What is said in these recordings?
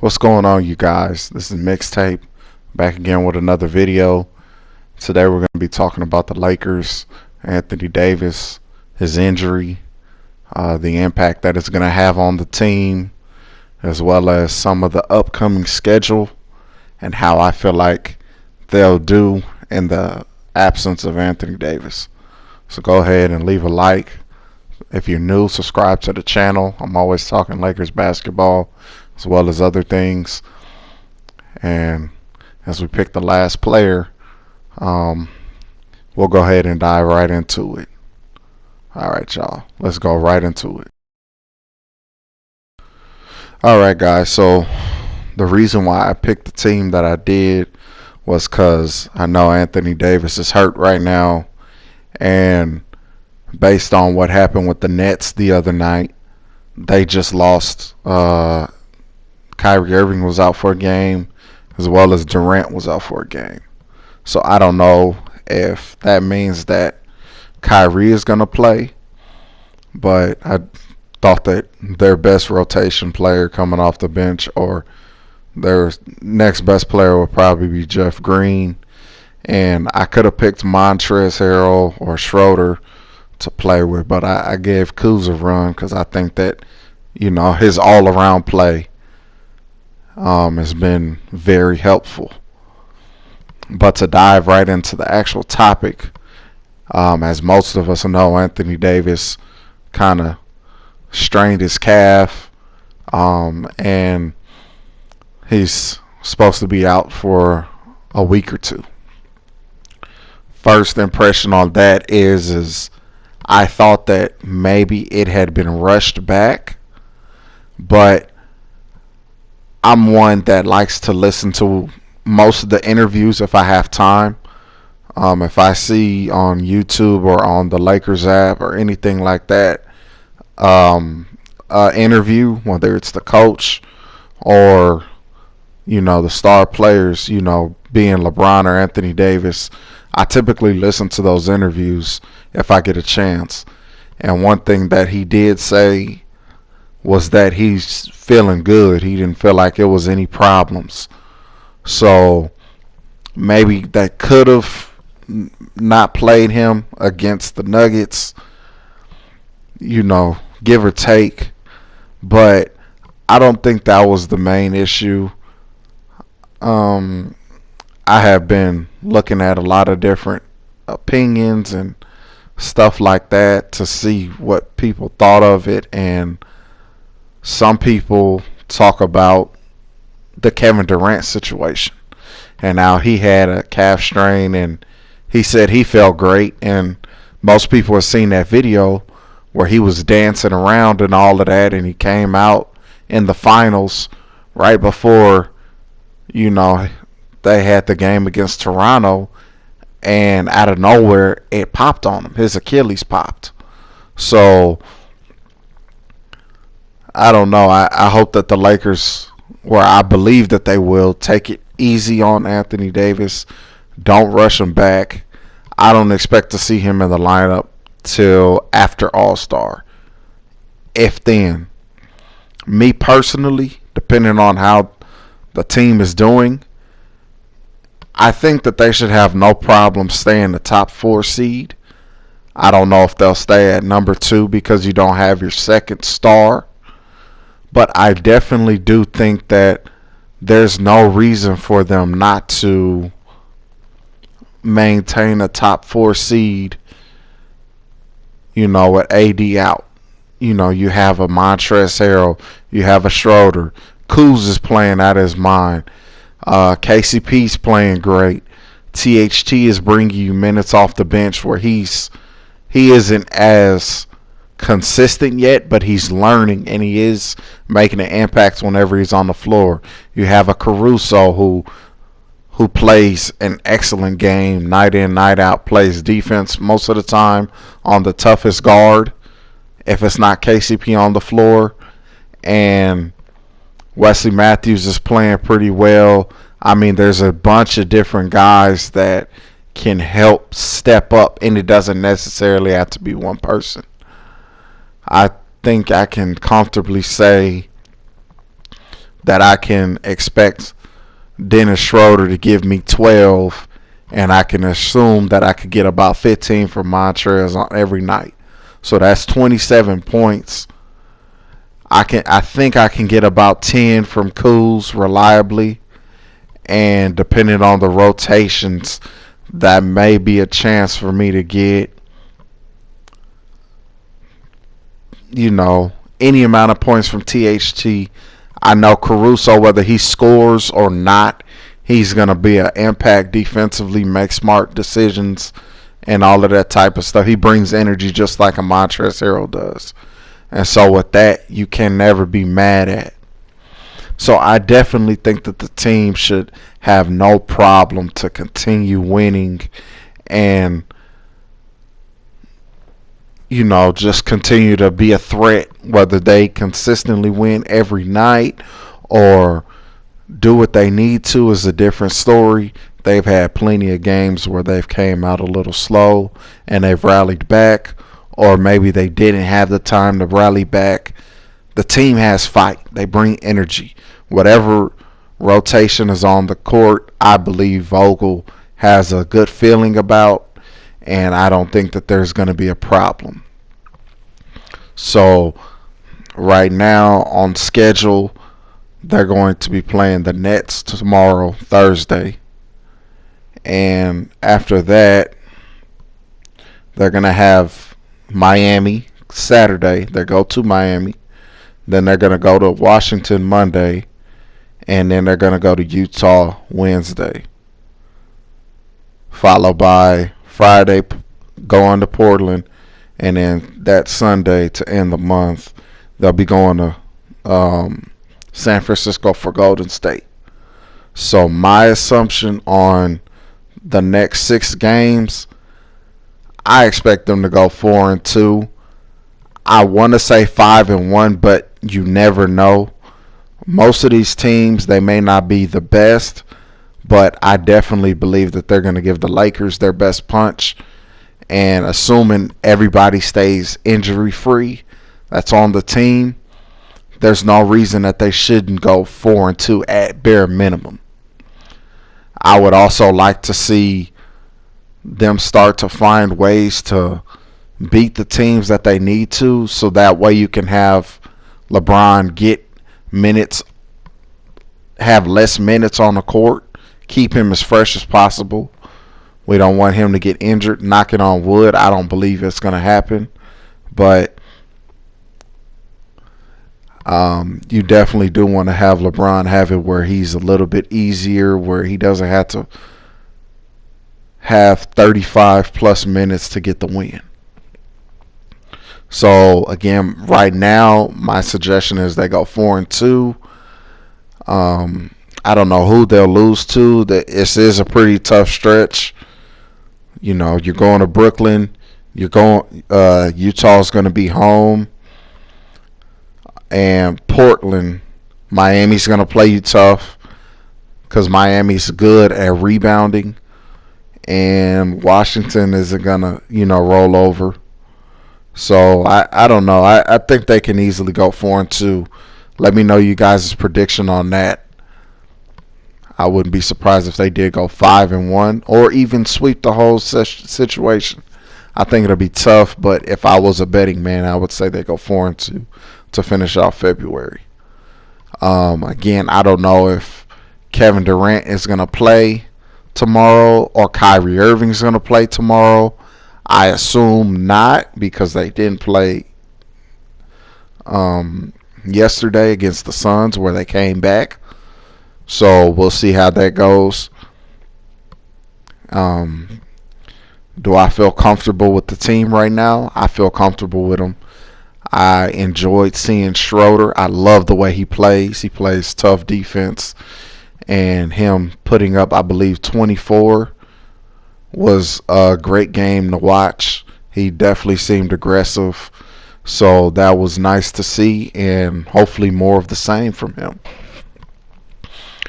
What's going on, you guys? This is Mixtape, back again with another video. Today we're going to be talking about the Lakers, Anthony Davis, his injury, the impact that it's going to have on the team, as well as some of the upcoming schedule and how I feel like they'll do in the absence of Anthony Davis. So go ahead and leave a like. If you're new, subscribe to the channel. I'm always talking Lakers basketball as well as other things. And as we pick the last player, we'll go ahead and dive right into it. All right, y'all. Let's go right into it. All right, guys. So the reason why I picked the team that I did was because I know Anthony Davis is hurt right now. And based on what happened with the Nets the other night, they just lost. Kyrie Irving was out for a game, as well as Durant was out for a game. So I don't know if that means that Kyrie is going to play, but I thought that their best rotation player coming off the bench or their next best player would probably be Jeff Green. And I could have picked Montrezl Harrell or Schroeder to play with, but I gave Kuz a run because I think that, his all-around play has been very helpful. But to dive right into the actual topic, as most of us know, Anthony Davis kind of strained his calf, and he's supposed to be out for a week or two. First impression on that is I thought that maybe it had been rushed back, but I'm one that likes to listen to most of the interviews if I have time. If I see on YouTube or on the Lakers app or anything like that, interview, whether it's the coach or, the star players, being LeBron or Anthony Davis, I typically listen to those interviews if I get a chance. And one thing that he did say was that he's feeling good. He didn't feel like it was any problems. So maybe that could have not played him against the Nuggets, give or take. But I don't think that was the main issue. I have been looking at a lot of different opinions and stuff like that to see what people thought of it, and some people talk about the Kevin Durant situation and how he had a calf strain, and he said he felt great, and most people have seen that video where he was dancing around and all of that, and he came out in the finals right before they had the game against Toronto, and out of nowhere it popped on him. His Achilles popped. So I don't know. I hope that the Lakers, where I believe that they will, take it easy on Anthony Davis. Don't rush him back. I don't expect to see him in the lineup till after All-Star, if then. Me personally, depending on how the team is doing, I think that they should have no problem staying the top 4 seed. I don't know if they'll stay at number 2 because you don't have your second star. But I definitely do think that there's no reason for them not to maintain a top 4 seed, with AD out. You have a Montrezl Harrell, you have a Schroeder. Kuz is playing out of his mind. KCP's playing great. THT is bringing you minutes off the bench where he isn't as consistent yet, but he's learning and he is making an impact whenever he's on the floor. You have a Caruso who plays an excellent game night in, night out, plays defense most of the time on the toughest guard if it's not KCP on the floor. And Wesley Matthews is playing pretty well. I mean, there's a bunch of different guys that can help step up, and it doesn't necessarily have to be one person. I think I can comfortably say that I can expect Dennis Schroeder to give me 12, and I can assume that I could get about 15 from Montrez on every night. So that's 27 points. I think I can get about 10 from Kuz reliably, and depending on the rotations, that may be a chance for me to get, any amount of points from THT. I know Caruso, whether he scores or not, he's going to be an impact defensively, make smart decisions, and all of that type of stuff. He brings energy just like a Montrezl Harrell does. And so with that, you can never be mad at. So I definitely think that the team should have no problem to continue winning and, just continue to be a threat, whether they consistently win every night or do what they need to is a different story. They've had plenty of games where they've came out a little slow and they've rallied back, or maybe they didn't have the time to rally back. The team has fight. They bring energy. Whatever rotation is on the court, I believe Vogel has a good feeling about, and I don't think that there's going to be a problem. So right now on schedule, they're going to be playing the Nets tomorrow, Thursday. And after that, they're going to have Miami Saturday. They go to Miami. Then they're going to go to Washington Monday. And then they're going to go to Utah Wednesday. Followed by Friday, going to Portland. And then that Sunday to end the month, they'll be going to San Francisco for Golden State. So my assumption on the next 6 games, I expect them to go 4-2. I want to say 5-1, but you never know. Most of these teams, they may not be the best, but I definitely believe that they're going to give the Lakers their best punch. And assuming everybody stays injury free, that's on the team, there's no reason that they shouldn't go 4-2 at bare minimum. I would also like to see them start to find ways to beat the teams that they need to, so that way you can have LeBron get minutes, have less minutes on the court, keep him as fresh as possible. We don't want him to get injured. Knocking on wood, I don't believe it's going to happen. But you definitely do want to have LeBron have it where he's a little bit easier, where he doesn't have to have 35 plus minutes to get the win. So again, right now, my suggestion is they go 4-2. I don't know who they'll lose to. This is a pretty tough stretch. You're going to Brooklyn. Utah's going to be home. And Portland, Miami's going to play you tough because Miami's good at rebounding. And Washington isn't going to, roll over. So I don't know. I think they can easily go 4-2. Let me know you guys' prediction on that. I wouldn't be surprised if they did go 5-1 or even sweep the whole situation. I think it'll be tough, but if I was a betting man, I would say they go 4-2 to finish off February. Again, I don't know if Kevin Durant is going to play tomorrow or Kyrie Irving is going to play tomorrow. I assume not, because they didn't play yesterday against the Suns where they came back. So we'll see how that goes. Do I feel comfortable with the team right now? I feel comfortable with them. I enjoyed seeing Schroeder. I love the way he plays. He plays tough defense. And him putting up, I believe, 24 was a great game to watch. He definitely seemed aggressive. So that was nice to see, and hopefully more of the same from him.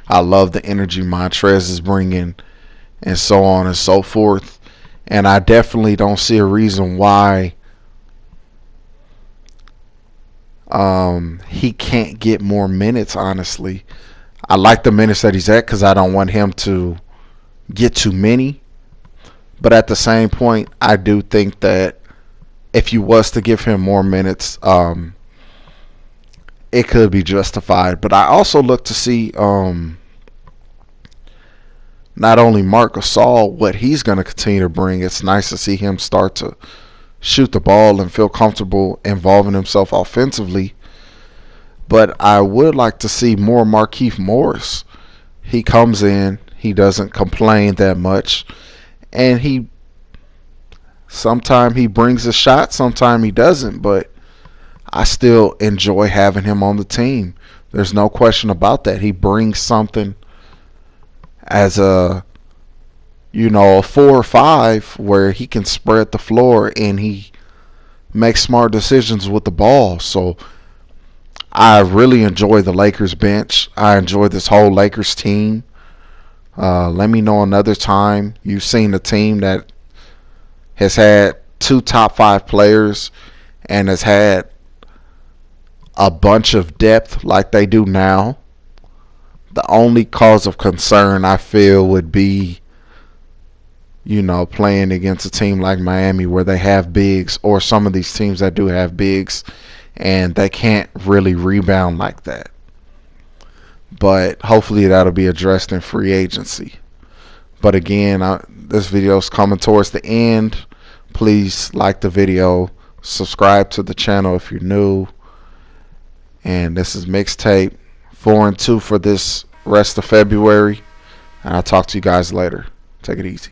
I love the energy Montrez is bringing, and so on and so forth. And I definitely don't see a reason why He can't get more minutes, honestly. I like the minutes that he's at because I don't want him to get too many. But at the same point, I do think that if you was to give him more minutes, it could be justified. But I also look to see not only Marc Gasol, what he's going to continue to bring. It's nice to see him start to shoot the ball and feel comfortable involving himself offensively. But I would like to see more Markieff Morris. He comes in, he doesn't complain that much, and he sometimes he brings a shot, sometimes he doesn't, but I still enjoy having him on the team. There's no question about that. He brings something as a 4 or 5 where he can spread the floor and he makes smart decisions with the ball. So I really enjoy the Lakers bench. I enjoy this whole Lakers team. Let me know another time you've seen a team that has had 2 top 5 players and has had a bunch of depth like they do now. The only cause of concern I feel would be, playing against a team like Miami where they have bigs, or some of these teams that do have bigs and they can't really rebound like that. But hopefully that'll be addressed in free agency. But again, this video is coming towards the end. Please like the video, subscribe to the channel if you're new. And this is Mixtape 4 and 2 for this rest of February. And I'll talk to you guys later. Take it easy.